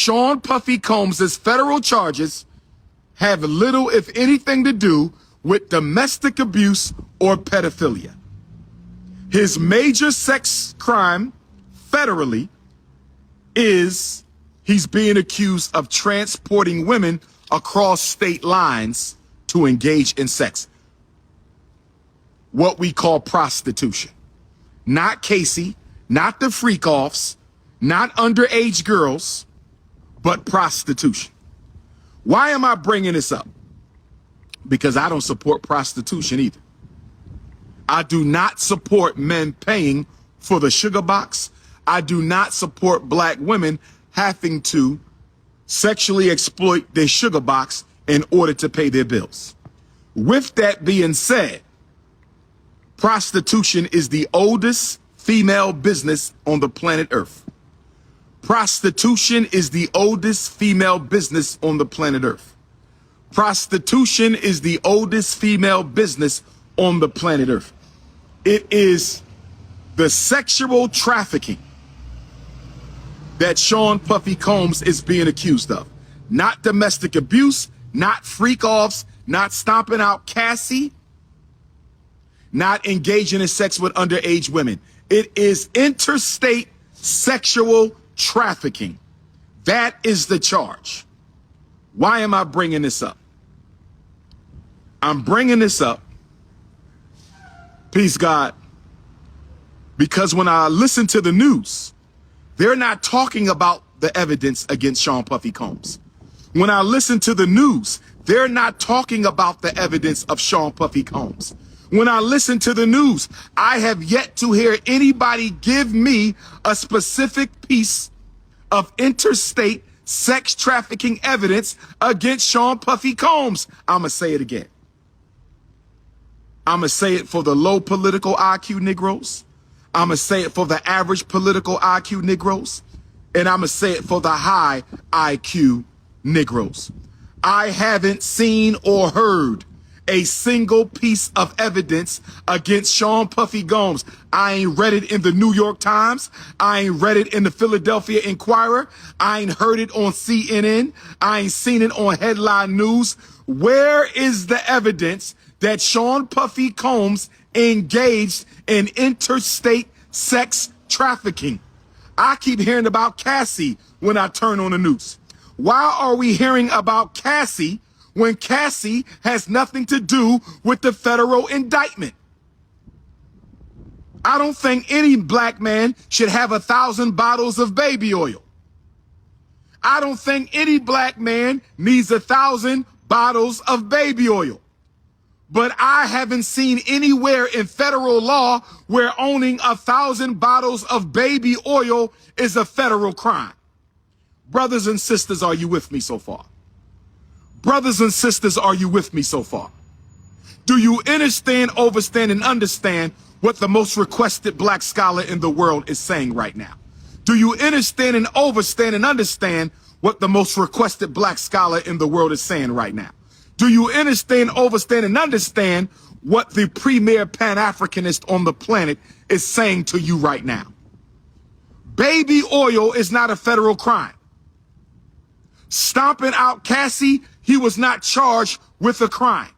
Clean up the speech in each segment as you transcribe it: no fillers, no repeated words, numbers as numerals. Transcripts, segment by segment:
Sean Puffy Combs' federal charges have little, if anything, to do with domestic abuse or pedophilia. His major sex crime federally is he's being accused of transporting women across state lines to engage in sex. What we call prostitution. Not Casey, not the freak-offs, not underage girls, but prostitution. Why am I bringing this up? Because I don't support prostitution either. I do not support men paying for the sugar box. I do not support black women having to sexually exploit their sugar box in order to pay their bills. With that being said, prostitution is the oldest female business on the planet Earth. Prostitution is the oldest female business on the planet Earth. Prostitution is the oldest female business on the planet Earth. It is the sexual trafficking that Sean Puffy Combs is being accused of. Not domestic abuse, not freak-offs, not stomping out Cassie, not engaging in sex with underage women. It is interstate sexual trafficking. That is the charge. Why am I bringing this up? I'm bringing this up, peace God, because when I listen to the news, they're not talking about the evidence against Sean Puffy Combs. When I listen to the news, they're not talking about the evidence of Sean Puffy Combs. When I listen to the news, I have yet to hear anybody give me a specific piece of interstate sex trafficking evidence against Sean Puffy Combs. I'm going to say it again. I'm going to say it for the low political IQ Negroes. I'm going to say it for the average political IQ Negroes. And I'm going to say it for the high IQ Negroes. I haven't seen or heard a single piece of evidence against Sean Puffy Combs. I ain't read it in the New York Times. I ain't read it in the Philadelphia Inquirer. I ain't heard it on CNN. I ain't seen it on Headline News. Where is the evidence that Sean Puffy Combs engaged in interstate sex trafficking? I keep hearing about Cassie when I turn on the news. Why are we hearing about Cassie when Cassie has nothing to do with the federal indictment? I don't think any black man should have 1,000 bottles of baby oil. I don't think any black man needs 1,000 bottles of baby oil. But I haven't seen anywhere in federal law where owning 1,000 bottles of baby oil is a federal crime. Brothers and sisters, are you with me so far? Brothers and sisters, are you with me so far? Do you understand, overstand, and understand what the most requested black scholar in the world is saying right now? Do you understand and overstand and understand what the most requested black scholar in the world is saying right now? Do you understand, overstand, and understand what the premier Pan-Africanist on the planet is saying to you right now? Baby oil is not a federal crime. Stomping out Cassie, he was not charged with a crime.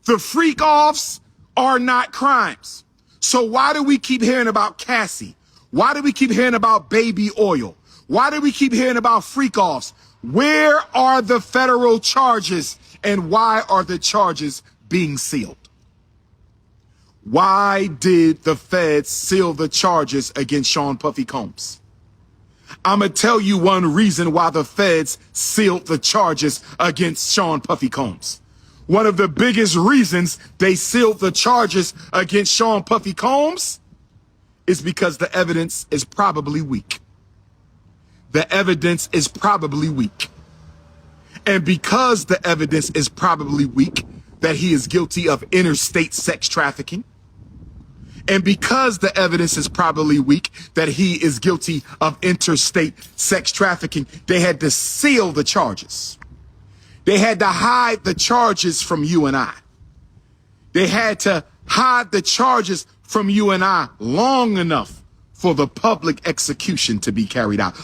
The freak-offs are not crimes. So why do we keep hearing about Cassie? Why do we keep hearing about baby oil? Why do we keep hearing about freak-offs? Where are the federal charges, and why are the charges being sealed? Why did the feds seal the charges against Sean Puffy Combs? I'm going to tell you one reason why the feds sealed the charges against Sean Puffy Combs. One of the biggest reasons they sealed the charges against Sean Puffy Combs is because the evidence is probably weak. The evidence is probably weak. And because the evidence is probably weak that he is guilty of interstate sex trafficking, and because the evidence is probably weak that he is guilty of interstate sex trafficking, they had to seal the charges. They had to hide the charges from you and I. They had to hide the charges from you and I long enough for the public execution to be carried out.